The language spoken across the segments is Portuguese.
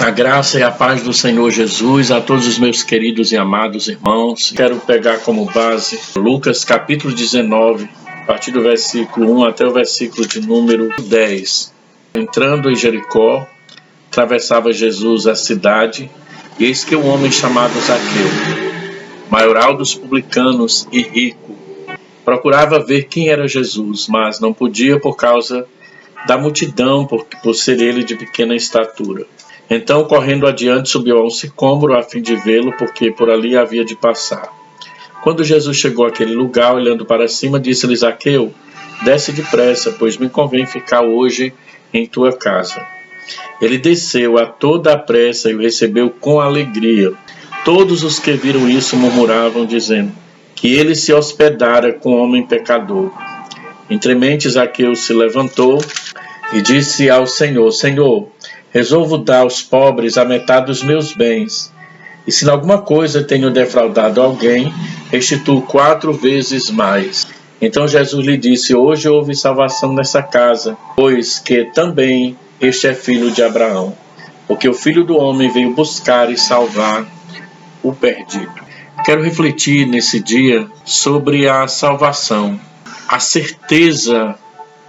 A graça e a paz do Senhor Jesus a todos os meus queridos e amados irmãos. Quero pegar como base Lucas capítulo 19, a partir do versículo 1 até o versículo de número 10. Entrando em Jericó, atravessava Jesus a cidade, e eis que um homem chamado Zaqueu, maioral dos publicanos e rico, procurava ver quem era Jesus, mas não podia por causa da multidão, por ser ele de pequena estatura. Então, correndo adiante, subiu a um sicômoro a fim de vê-lo, porque por ali havia de passar. Quando Jesus chegou àquele lugar, olhando para cima, disse-lhe: Zaqueu, desce depressa, pois me convém ficar hoje em tua casa. Ele desceu a toda a pressa e o recebeu com alegria. Todos os que viram isso murmuravam, dizendo que ele se hospedara com homem pecador. Entremente, Zaqueu se levantou e disse ao Senhor: Senhor, resolvo dar aos pobres a metade dos meus bens, e se em alguma coisa tenho defraudado alguém, restituo 4 vezes mais. Então Jesus lhe disse: hoje houve salvação nessa casa, pois que também este é filho de Abraão, porque o Filho do Homem veio buscar e salvar o perdido. Quero refletir nesse dia sobre a salvação, a certeza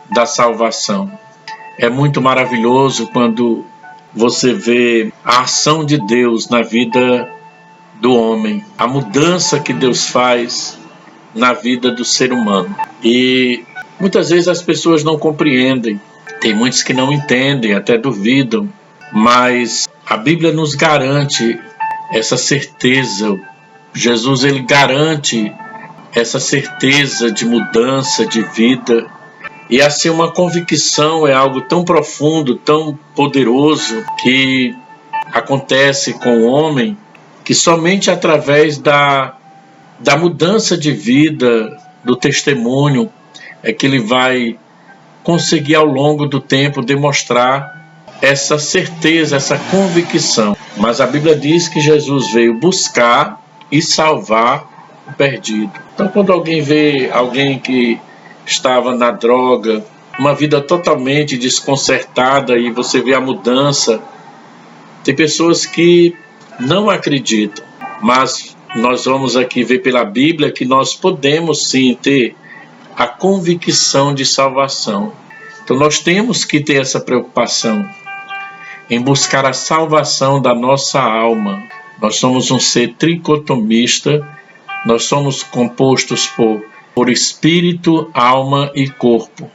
da salvação. É muito maravilhoso quando você vê a ação de Deus na vida do homem, a mudança que Deus faz na vida do ser humano. E muitas vezes as pessoas não compreendem, tem muitos que não entendem, até duvidam, mas a Bíblia nos garante essa certeza. Jesus, ele garante essa certeza de mudança de vida. E assim, uma convicção é algo tão profundo, tão poderoso, que acontece com o homem, que somente através da mudança de vida, do testemunho, é que ele vai conseguir ao longo do tempo demonstrar essa certeza, essa convicção. Mas a Bíblia diz que Jesus veio buscar e salvar o perdido. Então, quando alguém vê alguém que estava na droga, uma vida totalmente desconcertada, e você vê a mudança, tem pessoas que não acreditam, mas nós vamos aqui ver pela Bíblia que nós podemos sim ter a convicção de salvação. Então nós temos que ter essa preocupação em buscar a salvação da nossa alma. Nós somos um ser tricotomista, nós somos compostos por espírito, alma e corpo.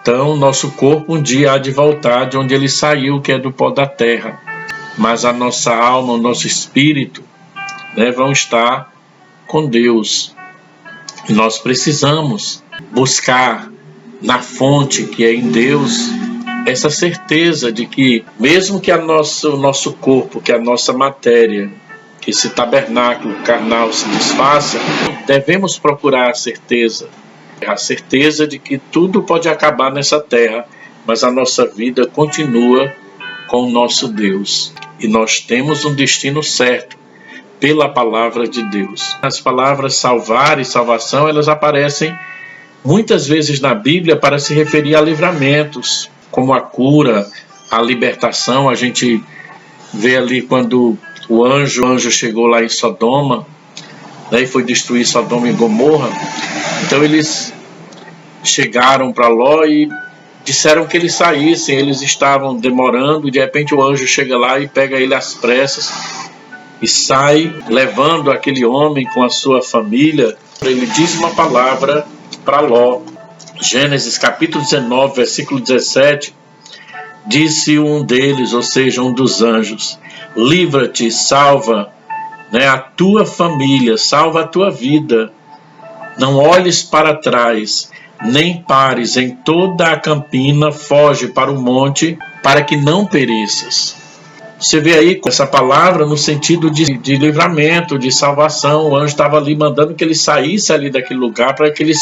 Então, nosso corpo um dia há de voltar de onde ele saiu, que é do pó da terra. Mas a nossa alma, o nosso espírito, vão estar com Deus. E nós precisamos buscar na fonte, que é em Deus, essa certeza de que, mesmo que o nosso corpo, que a nossa matéria, que esse tabernáculo carnal se desfaça, devemos procurar a certeza de que tudo pode acabar nessa terra, mas a nossa vida continua com o nosso Deus. E nós temos um destino certo pela palavra de Deus. As palavras salvar e salvação, elas aparecem muitas vezes na Bíblia para se referir a livramentos, como a cura, a libertação. A gente vê ali quando o anjo chegou lá em Sodoma, e foi destruir Sodoma e Gomorra. Então eles chegaram para Ló e disseram que eles saíssem. Eles estavam demorando, e de repente o anjo chega lá e pega ele às pressas e sai, levando aquele homem com a sua família. Ele diz uma palavra para Ló. Gênesis capítulo 19, versículo 17, disse um deles, ou seja, um dos anjos: livra-te, salva a tua família, salva a tua vida. Não olhes para trás, nem pares em toda a campina, foge para o monte, para que não pereças. Você vê aí essa palavra no sentido de livramento, de salvação. O anjo estava ali mandando que eles saíssem ali daquele lugar para que eles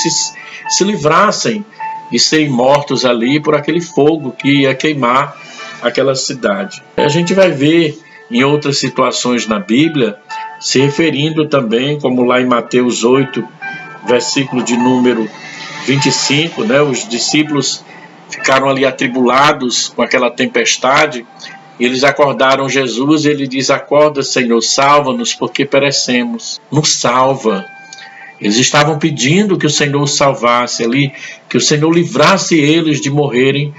se livrassem de serem mortos ali por aquele fogo que ia queimar aquela cidade. A gente vai ver em outras situações na Bíblia, se referindo também, como lá em Mateus 8, versículo de número 25, os discípulos ficaram ali atribulados com aquela tempestade, Eles acordaram Jesus e ele diz: acorda, Senhor, salva-nos porque perecemos. Nos salva. Eles estavam pedindo que o Senhor os salvasse ali, que o Senhor livrasse eles de morrerem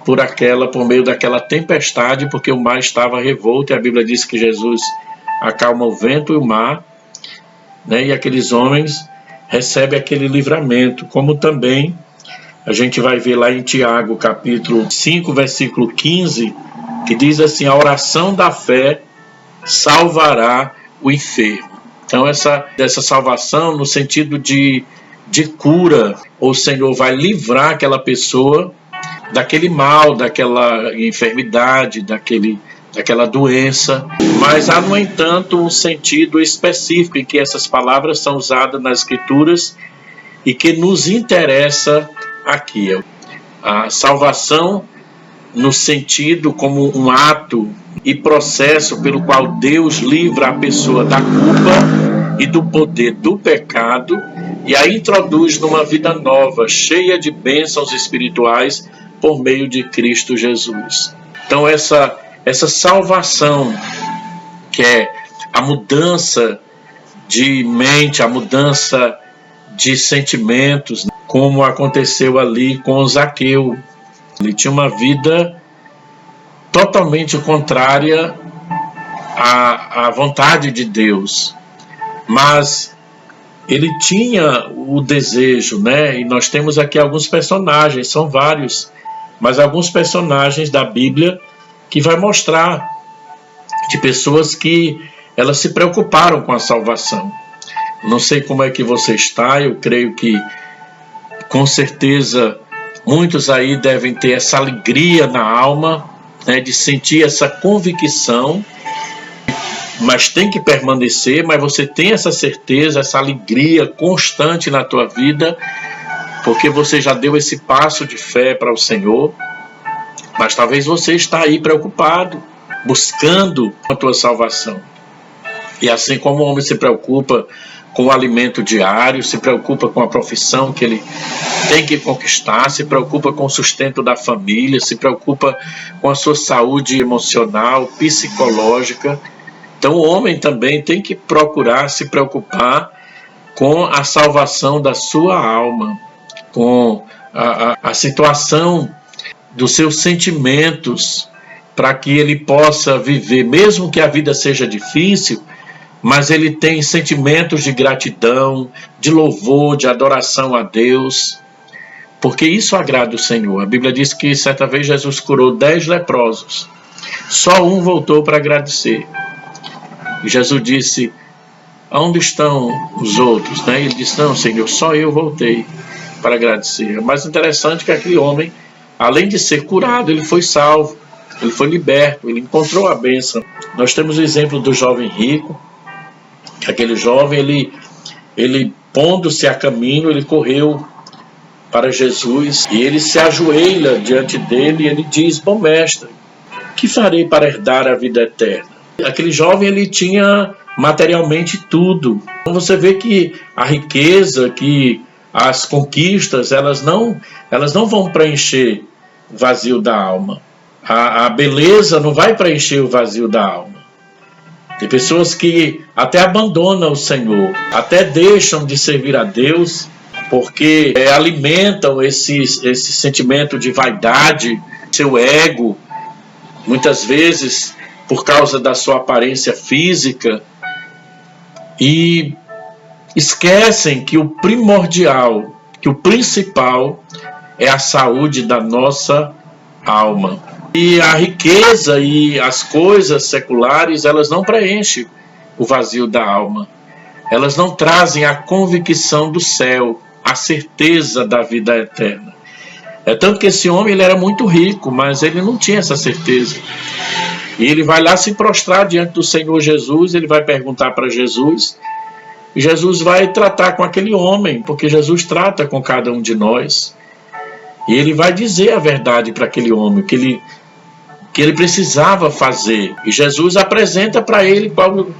por meio daquela tempestade, porque o mar estava revolto, e a Bíblia diz que Jesus acalma o vento e o mar, né? E aqueles homens recebem aquele livramento, como também a gente vai ver lá em Tiago, capítulo 5, versículo 15, que diz assim: a oração da fé salvará o enfermo. Então essa salvação no sentido de cura, o Senhor vai livrar aquela pessoa daquele mal, daquela enfermidade, daquela doença. Mas há, no entanto, um sentido específico em que essas palavras são usadas nas Escrituras e que nos interessa aqui. A salvação no sentido como um ato e processo pelo qual Deus livra a pessoa da culpa e do poder do pecado e a introduz numa vida nova, cheia de bênçãos espirituais por meio de Cristo Jesus. Então essa salvação, que é a mudança de mente, a mudança de sentimentos, como aconteceu ali com Zaqueu. Ele tinha uma vida totalmente contrária à vontade de Deus, mas ele tinha o desejo, né? E nós temos aqui alguns personagens, são vários, mas alguns personagens da Bíblia que vai mostrar de pessoas que elas se preocuparam com a salvação. Não sei como é que você está, eu creio que com certeza muitos aí devem ter essa alegria na alma, né, de sentir essa convicção, mas tem que permanecer, mas você tem essa certeza, essa alegria constante na tua vida, porque você já deu esse passo de fé para o Senhor, mas talvez você está aí preocupado, buscando a tua salvação. E assim como o homem se preocupa com o alimento diário, se preocupa com a profissão que ele tem que conquistar, se preocupa com o sustento da família, se preocupa com a sua saúde emocional, psicológica. Então o homem também tem que procurar se preocupar com a salvação da sua alma, com a situação dos seus sentimentos, para que ele possa viver, mesmo que a vida seja difícil, mas ele tem sentimentos de gratidão, de louvor, de adoração a Deus, porque isso agrada o Senhor. A Bíblia diz que certa vez Jesus curou 10 leprosos, só um voltou para agradecer. E Jesus disse: onde estão os outros? Né? Ele disse: não, Senhor, só eu voltei para agradecer. O mais interessante é que aquele homem, além de ser curado, ele foi salvo, ele foi liberto, ele encontrou a bênção. Nós temos o exemplo do jovem rico, que aquele jovem, ele pondo-se a caminho, ele correu para Jesus e ele se ajoelha diante dele e ele diz: bom mestre, que farei para herdar a vida eterna? Aquele jovem, ele tinha materialmente tudo. Então você vê que a riqueza, que as conquistas, elas não vão preencher o vazio da alma. A beleza não vai preencher o vazio da alma. Tem pessoas que até abandonam o Senhor, até deixam de servir a Deus, porque alimentam esse sentimento de vaidade, seu ego, muitas vezes por causa da sua aparência física, e esquecem que o primordial, que o principal é a saúde da nossa alma. E a riqueza e as coisas seculares, elas não preenchem o vazio da alma. Elas não trazem a convicção do céu, a certeza da vida eterna. É tanto que esse homem, ele era muito rico, mas ele não tinha essa certeza. E ele vai lá se prostrar diante do Senhor Jesus, ele vai perguntar para Jesus, e Jesus vai tratar com aquele homem, porque Jesus trata com cada um de nós. E ele vai dizer a verdade para aquele homem, que ele precisava fazer. E Jesus apresenta para ele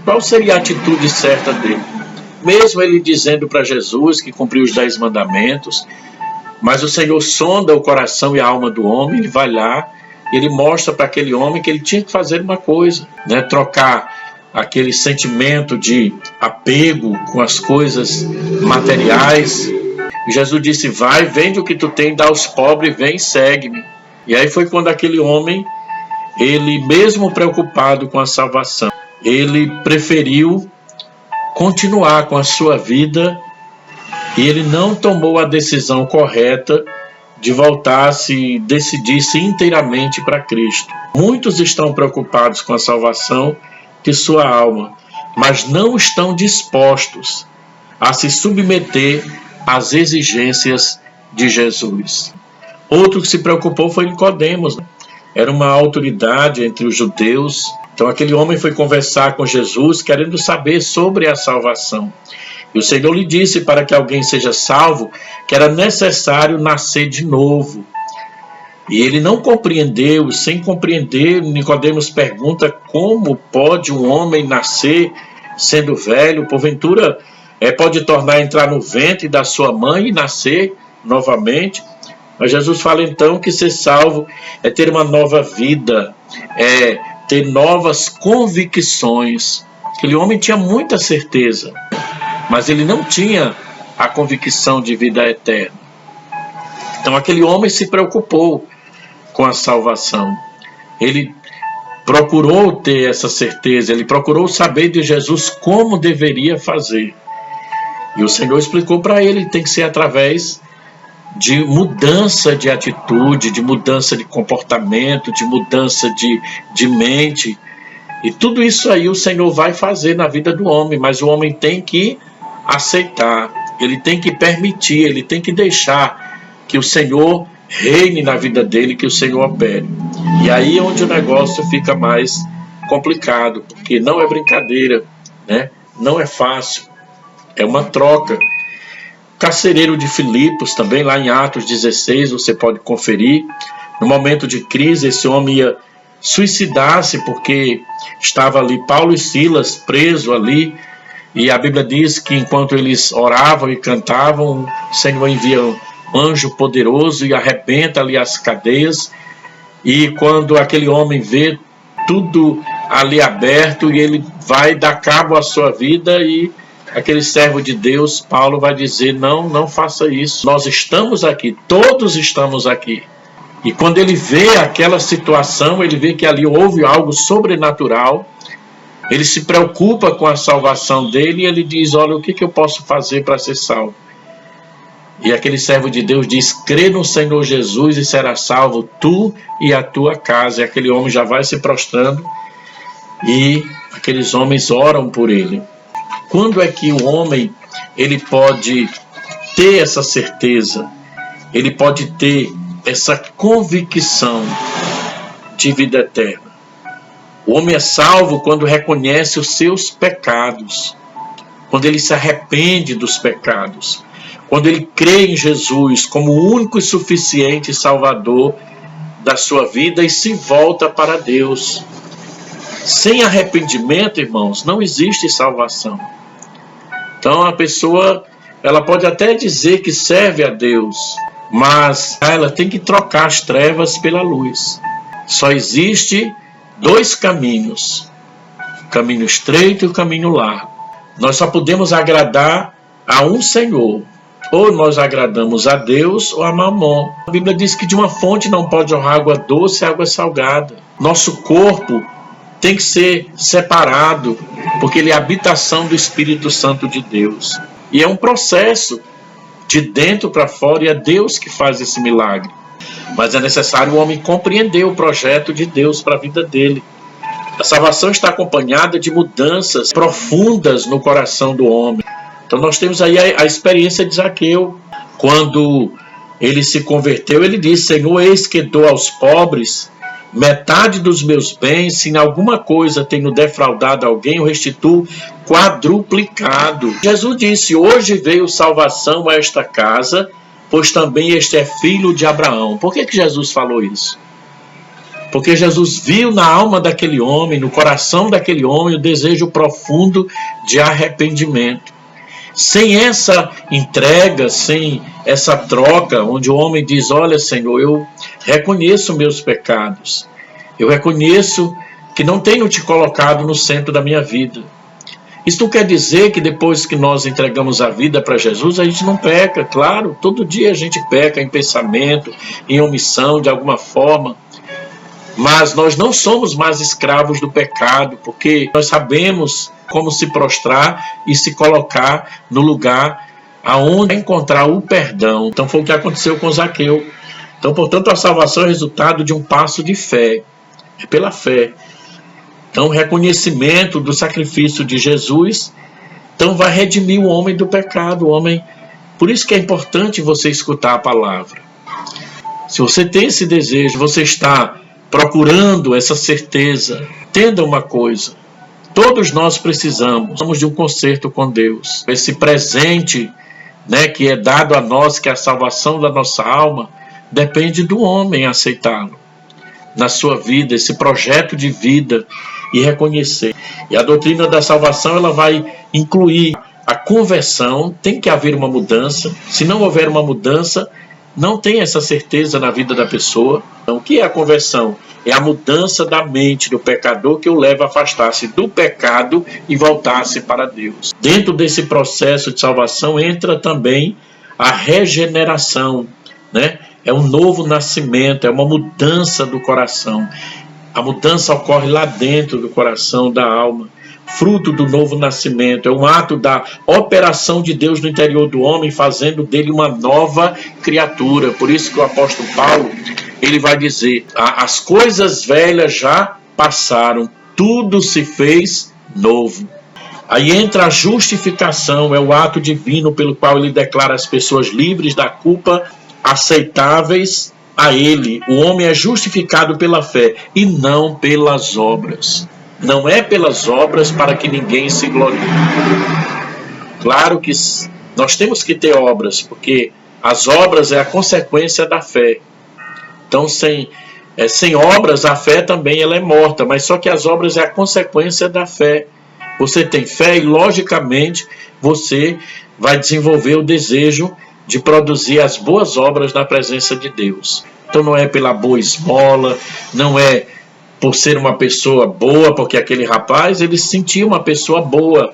qual seria a atitude certa dele. Mesmo ele dizendo para Jesus que cumpriu os 10 mandamentos, mas o Senhor sonda o coração e a alma do homem, ele vai lá ele mostra para aquele homem que ele tinha que fazer uma coisa, né? Trocar aquele sentimento de apego com as coisas materiais. E Jesus disse: vai, vende o que tu tem, dá aos pobres, vem e segue-me. E aí foi quando aquele homem, ele mesmo preocupado com a salvação, ele preferiu continuar com a sua vida e ele não tomou a decisão correta de voltar-se, decidir-se inteiramente para Cristo. Muitos estão preocupados com a salvação de sua alma, mas não estão dispostos a se submeter às exigências de Jesus. Outro que se preocupou foi Nicodemos, né? Era uma autoridade entre os judeus. Então aquele homem foi conversar com Jesus, querendo saber sobre a salvação. E o Senhor lhe disse, para que alguém seja salvo, que era necessário nascer de novo. E ele não compreendeu. Sem compreender, Nicodemos pergunta: como pode um homem nascer sendo velho? Porventura pode tornar entrar no ventre da sua mãe e nascer novamente? Mas Jesus fala então que ser salvo é ter uma nova vida, é ter novas convicções. Aquele homem tinha muita certeza, mas ele não tinha a convicção de vida eterna. Então aquele homem se preocupou com a salvação. Ele procurou ter essa certeza, ele procurou saber de Jesus como deveria fazer. E o Senhor explicou para ele que tem que ser através de mudança de atitude, de mudança de comportamento, de mudança de mente. E tudo isso aí o Senhor vai fazer na vida do homem, mas o homem tem que aceitar, ele tem que permitir, ele tem que deixar que o Senhor reine na vida dele, que o Senhor opere. E aí é onde o negócio fica mais complicado, porque não é brincadeira, né? Não é fácil, é uma troca. Carcereiro de Filipos, também lá em Atos 16, você pode conferir. No momento de crise, esse homem ia suicidar-se, porque estava ali Paulo e Silas presos ali, e a Bíblia diz que enquanto eles oravam e cantavam, o Senhor envia um anjo poderoso e arrebenta ali as cadeias. E quando aquele homem vê tudo ali aberto, e ele vai dar cabo à sua vida, e aquele servo de Deus, Paulo, vai dizer: não faça isso, nós estamos aqui, todos estamos aqui. E quando ele vê aquela situação, ele vê que ali houve algo sobrenatural, ele se preocupa com a salvação dele, e ele diz: olha, o que eu posso fazer para ser salvo? E aquele servo de Deus diz: crê no Senhor Jesus e será salvo tu e a tua casa. E aquele homem já vai se prostrando, e aqueles homens oram por ele. Quando é que o homem ele pode ter essa certeza? Ele pode ter essa convicção de vida eterna. O homem é salvo quando reconhece os seus pecados, quando ele se arrepende dos pecados, quando ele crê em Jesus como o único e suficiente Salvador da sua vida e se volta para Deus. Sem arrependimento, irmãos, não existe salvação. Então a pessoa, ela pode até dizer que serve a Deus, mas ela tem que trocar as trevas pela luz. Só existe dois caminhos: o caminho estreito e o caminho largo. Nós só podemos agradar a um Senhor. Ou nós agradamos a Deus ou a Mamon. A Bíblia diz que de uma fonte não pode jorrar água doce e água salgada. Nosso corpo tem que ser separado, porque ele é a habitação do Espírito Santo de Deus. E é um processo de dentro para fora, e é Deus que faz esse milagre. Mas é necessário o homem compreender o projeto de Deus para a vida dele. A salvação está acompanhada de mudanças profundas no coração do homem. Então nós temos aí a experiência de Zaqueu. Quando ele se converteu, ele disse: Senhor, eis que dou aos pobres metade dos meus bens, se em alguma coisa tenho defraudado alguém, eu restituo quadruplicado. Jesus disse: hoje veio salvação a esta casa, pois também este é filho de Abraão. Por que Jesus falou isso? Porque Jesus viu na alma daquele homem, no coração daquele homem, o desejo profundo de arrependimento. Sem essa entrega, sem essa troca, onde o homem diz: olha, Senhor, eu reconheço meus pecados, eu reconheço que não tenho te colocado no centro da minha vida. Isso não quer dizer que depois que nós entregamos a vida para Jesus, a gente não peca. Claro, todo dia a gente peca em pensamento, em omissão, de alguma forma. Mas nós não somos mais escravos do pecado, porque nós sabemos como se prostrar e se colocar no lugar aonde encontrar o perdão. Então foi o que aconteceu com Zaqueu. Então, portanto, a salvação é resultado de um passo de fé. É pela fé. Então, o reconhecimento do sacrifício de Jesus, então vai redimir o homem do pecado, o homem. Por isso que é importante você escutar a palavra. Se você tem esse desejo, você está procurando essa certeza, entenda uma coisa: todos nós precisamos de um conserto com Deus. Esse presente, que é dado a nós, que é a salvação da nossa alma, depende do homem aceitá-lo na sua vida, esse projeto de vida, e reconhecer. E a doutrina da salvação, ela vai incluir a conversão. Tem que haver uma mudança. Se não houver uma mudança, não tem essa certeza na vida da pessoa. Então, o que é a conversão? É a mudança da mente do pecador, que o leva a afastar-se do pecado e voltar-se para Deus. Dentro desse processo de salvação entra também a regeneração, É um novo nascimento, é uma mudança do coração. A mudança ocorre lá dentro do coração, da alma, fruto do novo nascimento. É um ato da operação de Deus no interior do homem, fazendo dele uma nova criatura. Por isso que o apóstolo Paulo, ele vai dizer: as coisas velhas já passaram, tudo se fez novo. Aí entra a justificação, é o ato divino pelo qual ele declara as pessoas livres da culpa, aceitáveis a ele. O homem é justificado pela fé e não pelas obras. Não é pelas obras para que ninguém se glorie. Claro que nós temos que ter obras, porque as obras é a consequência da fé. Então, sem obras, a fé também ela é morta, mas só que as obras é a consequência da fé. Você tem fé e, logicamente, você vai desenvolver o desejo de produzir as boas obras na presença de Deus. Então não é pela boa esmola, não é por ser uma pessoa boa, porque aquele rapaz, ele se sentia uma pessoa boa.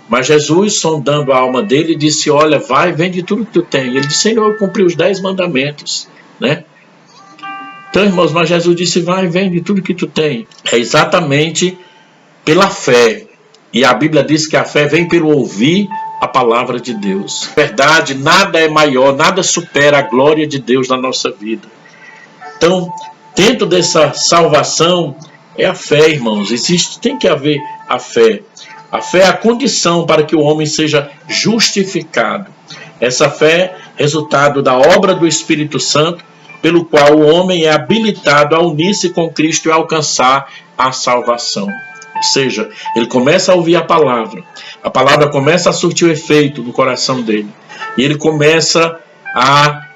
Mas Jesus, sondando a alma dele, disse: olha, vai, vende tudo que tu tem. Ele disse: Senhor, eu cumpri os 10 mandamentos, Então, irmãos, mas Jesus disse: vai, vende tudo que tu tem. É exatamente pela fé. E a Bíblia diz que a fé vem pelo ouvir a palavra de Deus. Verdade, nada é maior, nada supera a glória de Deus na nossa vida. Então, dentro dessa salvação é a fé, irmãos. Tem que haver a fé. A fé é a condição para que o homem seja justificado. Essa fé é resultado da obra do Espírito Santo, pelo qual o homem é habilitado a unir-se com Cristo e alcançar a salvação. Ou seja, ele começa a ouvir a palavra começa a surtir o efeito no coração dele, e ele começa a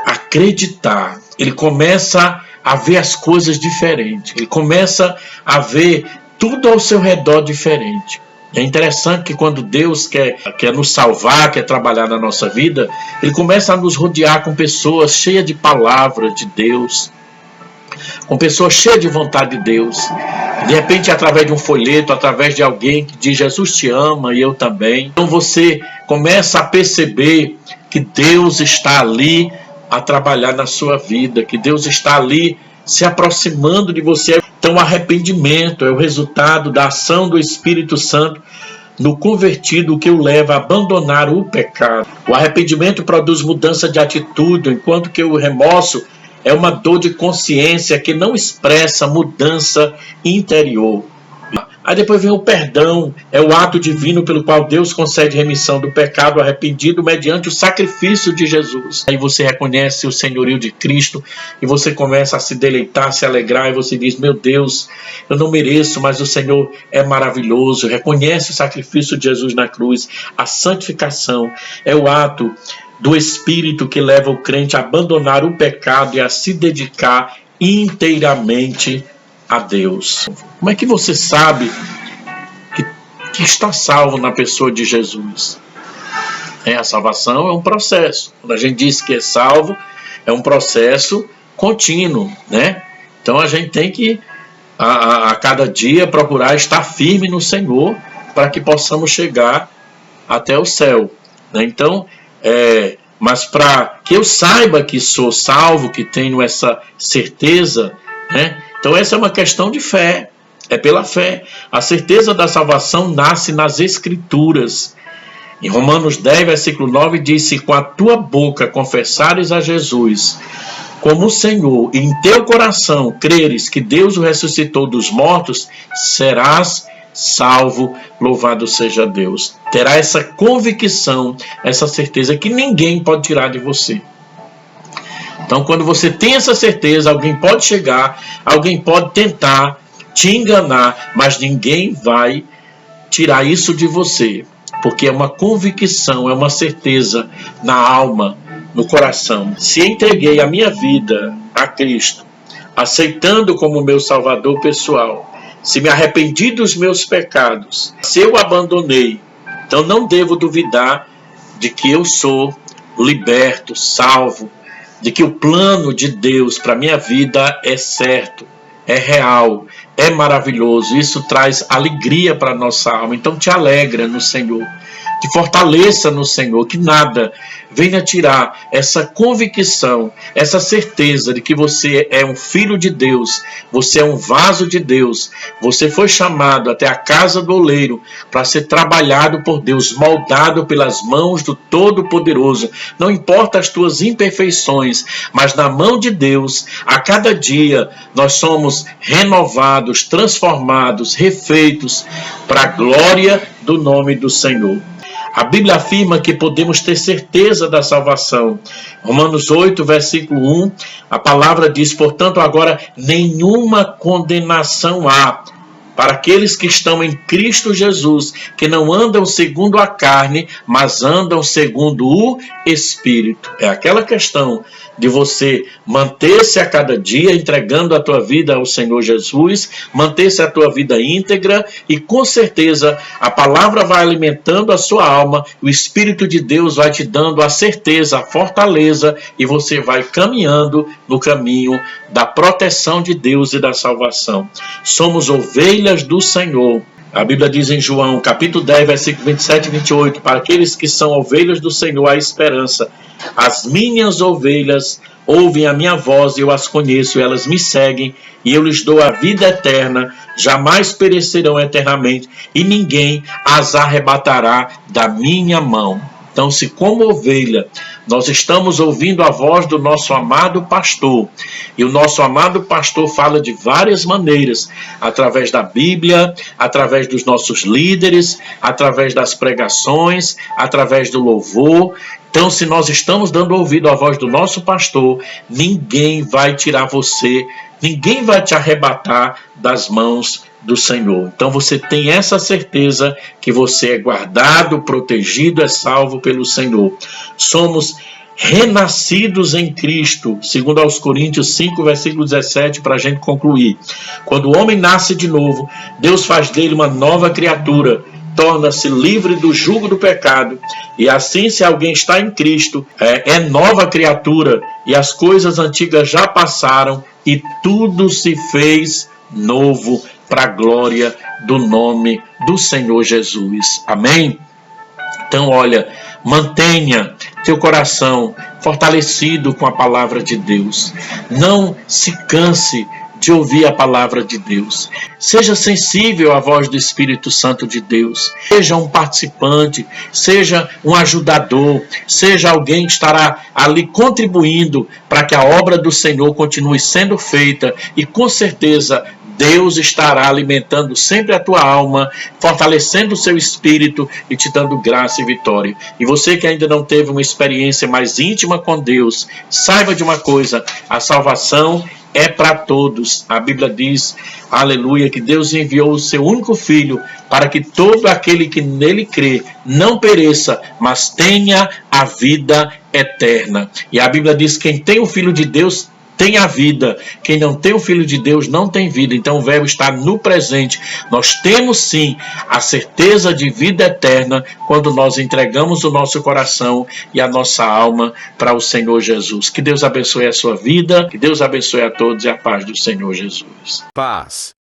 acreditar, ele começa a ver as coisas diferentes, ele começa a ver tudo ao seu redor diferente. É interessante que quando Deus quer nos salvar, quer trabalhar na nossa vida, ele começa a nos rodear com pessoas cheias de palavras de Deus, com pessoas cheias de vontade de Deus. De repente, através de um folheto, através de alguém que diz: Jesus te ama e eu também. Então você começa a perceber que Deus está ali a trabalhar na sua vida, que Deus está ali se aproximando de você. Então, o arrependimento é o resultado da ação do Espírito Santo no convertido, que o leva a abandonar o pecado. O arrependimento produz mudança de atitude, enquanto que o remorso é uma dor de consciência que não expressa mudança interior. Aí depois vem o perdão, é o ato divino pelo qual Deus concede remissão do pecado arrependido mediante o sacrifício de Jesus. Aí você reconhece o senhorio de Cristo e você começa a se deleitar, se alegrar, e você diz: meu Deus, eu não mereço, mas o Senhor é maravilhoso. Reconhece o sacrifício de Jesus na cruz. A santificação é o ato do Espírito que leva o crente a abandonar o pecado e a se dedicar inteiramente a Deus. Como é que você sabe que está salvo na pessoa de Jesus? A salvação é um processo. Quando a gente diz que é salvo, é um processo contínuo, né? Então a gente tem que a cada dia procurar estar firme no Senhor para que possamos chegar até o céu, né? Então, mas para que eu saiba que sou salvo, que tenho essa certeza, né? Então essa é uma questão de fé, é pela fé. A certeza da salvação nasce nas Escrituras. Em Romanos 10, versículo 9, diz: se com a tua boca confessares a Jesus como o Senhor, e em teu coração creres que Deus o ressuscitou dos mortos, serás salvo, louvado seja Deus. Terá essa convicção, essa certeza que ninguém pode tirar de você. Então, quando você tem essa certeza, alguém pode chegar, alguém pode tentar te enganar, mas ninguém vai tirar isso de você, porque é uma convicção, é uma certeza na alma, no coração. Se entreguei a minha vida a Cristo, aceitando como meu Salvador pessoal, se me arrependi dos meus pecados, se eu abandonei, então não devo duvidar de que eu sou liberto, salvo, de que o plano de Deus para a minha vida é certo, é real, é maravilhoso. Isso traz alegria para a nossa alma. Então te alegra no Senhor, te fortaleça no Senhor, que nada venha tirar essa convicção, essa certeza de que você é um filho de Deus, você é um vaso de Deus, você foi chamado até a casa do oleiro para ser trabalhado por Deus, moldado pelas mãos do Todo-Poderoso. Não importa as tuas imperfeições, mas na mão de Deus, a cada dia, nós somos renovados, transformados, refeitos para a glória do nome do Senhor. A Bíblia afirma que podemos ter certeza da salvação. Romanos 8, versículo 1, a palavra diz: portanto, agora nenhuma condenação há para aqueles que estão em Cristo Jesus, que não andam segundo a carne, mas andam segundo o Espírito. É aquela questão de você manter-se a cada dia entregando a tua vida ao Senhor Jesus, manter-se a tua vida íntegra, e com certeza a palavra vai alimentando a sua alma, o Espírito de Deus vai te dando a certeza, a fortaleza, e você vai caminhando no caminho da proteção de Deus e da salvação. Somos ovelhas do Senhor. A Bíblia diz em João, capítulo 10, versículo 27 e 28, para aqueles que são ovelhas do Senhor, há esperança. As minhas ovelhas ouvem a minha voz, e eu as conheço, elas me seguem, e eu lhes dou a vida eterna, jamais perecerão eternamente, e ninguém as arrebatará da minha mão. Então, se como ovelha nós estamos ouvindo a voz do nosso amado pastor, e o nosso amado pastor fala de várias maneiras, através da Bíblia, através dos nossos líderes, através das pregações, através do louvor. Então, se nós estamos dando ouvido à voz do nosso pastor, ninguém vai tirar você, ninguém vai te arrebatar das mãos do Senhor. Então você tem essa certeza que você é guardado, protegido, é salvo pelo Senhor. Somos renascidos em Cristo, segundo aos Coríntios 5, versículo 17, para a gente concluir. Quando o homem nasce de novo, Deus faz dele uma nova criatura, torna-se livre do jugo do pecado, e assim, se alguém está em Cristo, é nova criatura, e as coisas antigas já passaram, e tudo se fez novo, para a glória do nome do Senhor Jesus. Amém? Então, olha, mantenha teu coração fortalecido com a palavra de Deus. Não se canse de ouvir a palavra de Deus. Seja sensível à voz do Espírito Santo de Deus. Seja um participante, seja um ajudador, seja alguém que estará ali contribuindo para que a obra do Senhor continue sendo feita, e com certeza Deus estará alimentando sempre a tua alma, fortalecendo o seu espírito e te dando graça e vitória. E você que ainda não teve uma experiência mais íntima com Deus, saiba de uma coisa: a salvação é para todos. A Bíblia diz, aleluia, que Deus enviou o seu único Filho para que todo aquele que nele crê não pereça, mas tenha a vida eterna. E a Bíblia diz: quem tem o Filho de Deus tem a vida. Quem não tem o Filho de Deus não tem vida. Então o verbo está no presente. Nós temos sim a certeza de vida eterna quando nós entregamos o nosso coração e a nossa alma para o Senhor Jesus. Que Deus abençoe a sua vida, que Deus abençoe a todos e a paz do Senhor Jesus. Paz.